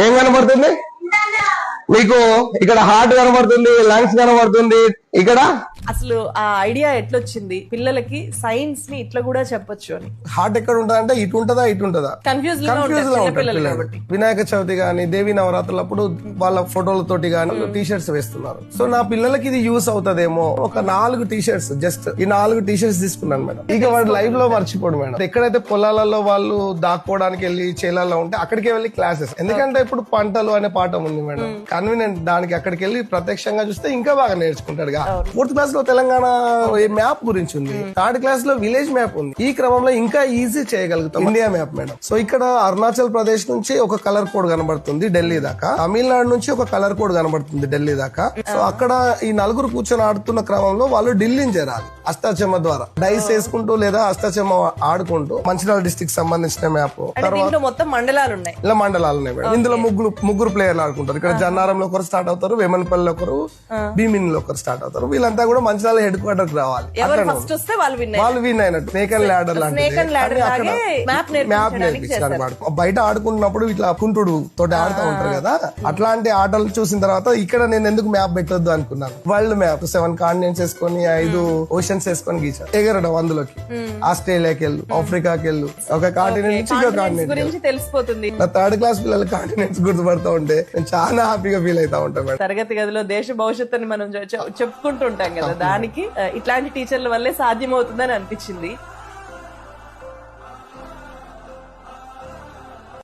ఏం కనబడుతుంది మీకు? ఇక్కడ హార్ట్ కనబడుతుంది, లంగ్స్ కనబడుతుంది. ఇక్కడ అసలు ఆ ఐడియా ఎట్లొచ్చింది పిల్లలకి సైన్స్ ని ఇట్లా కూడా చెప్పొచ్చు అని? హార్ట్ ఎక్కడ ఉంటదా అంటే ఇటు ఉంటదా ఇటు ఉంటదా కన్ఫ్యూజ్ లో ఉంటారు పిల్లలు. వినాయక చవితి గాని దేవి నవరాత్రులప్పుడు వాళ్ళ ఫోటోలతోటి గాని టీ షర్ట్స్ వేస్తున్నారు. సో నా పిల్లలకి ఇది యూస్ అవుతదేమో. ఒక 4 టీ షర్ట్స్, జస్ట్ ఈ 4 టీ షర్ట్స్ తీసుకున్నాను మేడం. ఇక వాడు లైఫ్ లో మర్చిపోడు మేడం. ఎక్కడైతే పొలాలలో వాళ్ళు దాక్కోవడానికి వెళ్ళి చేలాల్లో ఉంటే అక్కడికి వెళ్ళి క్లాసెస్. ఎందుకంటే ఇప్పుడు పంటలు అనే పాఠం ఉంది మేడం, కన్వీనియంట్. దానికి అక్కడికి వెళ్ళి ప్రత్యక్షంగా చూస్తే ఇంకా బాగా నేర్చుకుంటాడు. 4th క్లాస్ లో తెలంగాణ మ్యాప్ గురించి ఉంది, 3rd క్లాస్ లో విలేజ్ మ్యాప్ ఉంది. ఈ క్రమంలో ఇంకా ఈజీ చేయగలుగుతాం ఇండియా మ్యాప్ మేడం. సో ఇక్కడ అరుణాచల్ ప్రదేశ్ నుంచి ఒక కలర్ కోడ్ కనబడుతుంది ఢిల్లీ దాకా, తమిళనాడు నుంచి ఒక కలర్ కోడ్ కనబడుతుంది ఢిల్లీ దాకా. సో అక్కడ ఈ 4 కూర్చొని ఆడుతున్న క్రమంలో వాళ్ళు ఢిల్లీని చేరాలి అష్టాచెమ్మ ద్వారా. డైస్ వేసుకుంటూ లేదా అష్టాచెమ్మ ఆడుకుంటూ మంచిర్యాల డిస్ట్రిక్ట్ సంబంధించిన మ్యాప్. తర్వాత మొత్తం మండలాలు ఉన్నాయి, ఇలా మండలాలు ఉన్నాయి మేడం. ఇందులో ముగ్గురు ప్లేయర్లు ఆడుకుంటారు. ఇక్కడ జన్నారంలో ఒకరు స్టార్ట్ అవుతారు, వేమనపల్లిలో ఒకరు, భీమిన్ లో ఒకరు స్టార్ట్ అవుతారు. వీళ్ళంతా కూడా మంచిర్యాల హెడ్ క్వార్టర్ రావాలి. వాళ్ళు విన్ అయినట్టు. స్నేక్ అండ్ ల్యాడర్ మ్యాప్ నేర్పించడానికి. బయట ఆడుకున్నప్పుడు ఇట్లా కుంటుడు తోటి ఆడుతూ ఉంటారు కదా, అట్లాంటి ఆటలు చూసిన తర్వాత ఇక్కడ నేను ఎందుకు మ్యాప్ పెట్టొద్దు అనుకున్నాను. వరల్డ్ మ్యాప్ 7 కాంటినెంట్స్ వేసుకొని 5 ఓషన్స్ వేసుకొని గీచాను. ఎగరడం అందులోకి. ఆస్ట్రేలియాకి వెళ్ళు, ఆఫ్రికాకి వెళ్ళు, ఒక కాంటినెంట్ నుంచి ఇంకో కాంటినెంట్ తెలిసిపోతుంది. నా 3rd క్లాస్ పిల్లలు కాంటినెంట్స్ గుర్తుపడతా ఉంటే నేను చాలా హ్యాపీగా ఫీల్ అవుతా ఉంటాను. తరగతి గదిలో దేశ భవిష్యత్తుని మనం చెప్పుకుంటుంటాం కదా, దానికి ఇట్లాంటి టీచర్ల వల్లే సాధ్యమవుతుందని అనిపించింది.